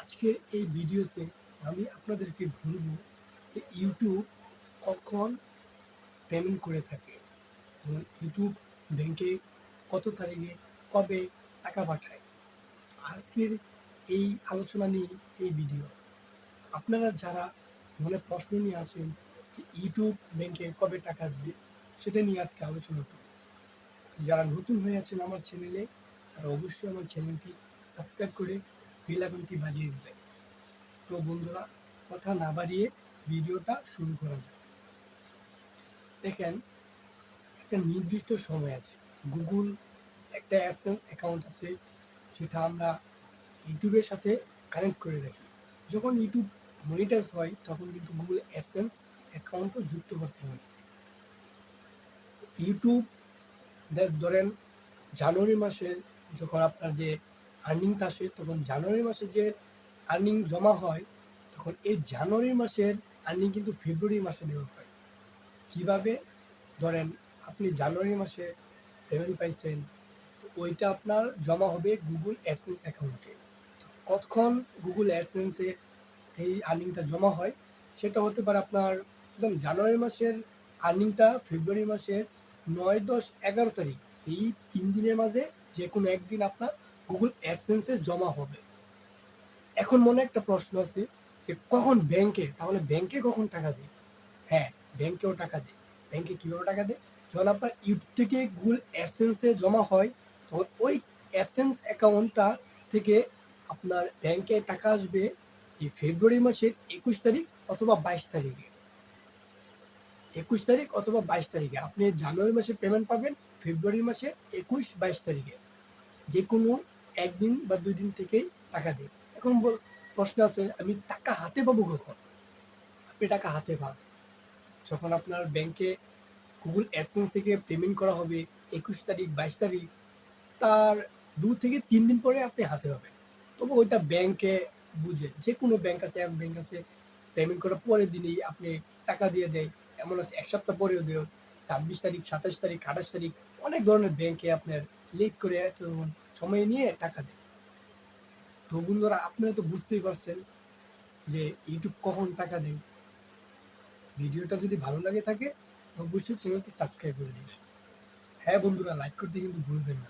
আজকের এই ভিডিওতে আমি আপনাদেরকে বলবো যে ইউটিউব কখন পেমেন্ট করে থাকে এবং ইউটিউব ব্যাংকে কত তারিখে কবে টাকা পাঠায়। আজকের এই আলোচনা নিয়ে এই ভিডিও। আপনারা যারা মনে প্রশ্ন নিয়ে আছেন যে ইউটিউব ব্যাংকে কবে টাকা দিবে, সেটা নিয়ে আজকে আলোচনা করব। যারা নতুন হয়ে আছেন আমার চ্যানেলে, তারা অবশ্যই আমার চ্যানেলটি সাবস্ক্রাইব করে বেল আইকনটি বাজিয়ে দেবেন। তো বন্ধুরা, কথা না বাড়িয়ে ভিডিওটা শুরু করা যায়। দেখেন, একটা নির্দিষ্ট সময় আছে। গুগল একটা অ্যাডসেন্স অ্যাকাউন্ট আছে, যেটা আমরা ইউটিউবের সাথে কানেক্ট করে রাখি। যখন ইউটিউব মনিটাইজ হয় তখন কিন্তু গুগল অ্যাডসেন্স অ্যাকাউন্টও যুক্ত করতে হয়। ইউটিউব ধরেন জানুয়ারি মাসে যখন আপনার যে আর্নিংটা আসে, তখন জানুয়ারি মাসে যে আর্নিং জমা হয়, তখন এই জানুয়ারি মাসের আর্নিং কিন্তু ফেব্রুয়ারি মাসে দেওয়া হয়। কিভাবে? ধরেন আপনি জানুয়ারি মাসে পেমেন্ট পাইছেন, তো ওইটা আপনার জমা হবে গুগল অ্যাডসেন্স অ্যাকাউন্টে। কতক্ষণ গুগল অ্যাডসেন্সে এই আর্নিংটা জমা হয়, সেটা হতে পারে আপনার একদম জানুয়ারি মাসের আর্নিংটা ফেব্রুয়ারি মাসের 9, 10, 11 তারিখ, এই 3 দিনের মাঝে যে কোনো একদিন আপনার গুগল অ্যাডসেন্সে জমা হবে। এখন মনে একটা প্রশ্ন আছে যে কখন ব্যাংকে, তাহলে ব্যাংকে কখন টাকা দেয়? হ্যাঁ, ব্যাংকেও টাকা দেয়। ব্যাংকে কীভাবে টাকা দেয়? যখন আপনার ইউটিউব থেকে গুগল অ্যাডসেন্সে জমা হয়, তখন ওই অ্যাডসেন্স অ্যাকাউন্টটা থেকে আপনার ব্যাংকে টাকা আসবে এই ফেব্রুয়ারি মাসের 21 তারিখ অথবা 22 তারিখে। 21 তারিখ অথবা 22 তারিখে আপনি জানুয়ারি মাসে পেমেন্ট পাবেন, ফেব্রুয়ারি মাসে 21, 22 তারিখে। যে কোনো একদিন বা 2 দিন থেকেই টাকা দেয়। এখন প্রশ্ন আছে, আমি টাকা হাতে পাবো কখন? আপনি টাকা হাতে পাবেন যখন আপনার ব্যাংকে গুগল অ্যাডসেন্স থেকে পেমেন্ট করা হবে 21 তারিখ, 22 তারিখ, তার 2 থেকে 3 দিন পরে আপনি হাতে পাবেন। তবে ওইটা ব্যাংকে বুঝে, যে কোনো ব্যাংক আছে, এক ব্যাংক আছে পেমেন্ট করার পরের দিনেই আপনি টাকা দিয়ে দেয়, এমন আছে 1 সপ্তাহ পরেও দেয়, 26 তারিখ, 27 তারিখ, 28 তারিখ, অনেক ধরনের ব্যাংকে আপনার লেট করে এত সময় নিয়ে টাকা দেয়। তো বন্ধুরা, আপনারা তো বুঝতেই পারছেন যে ইউটিউব কখন টাকা দেয়। ভিডিওটা যদি ভালো লাগে থাকে, অবশ্যই চ্যানেলটি সাবস্ক্রাইব করে দিবেন। হ্যাঁ বন্ধুরা, লাইক করতে কিন্তু ভুলবেন না।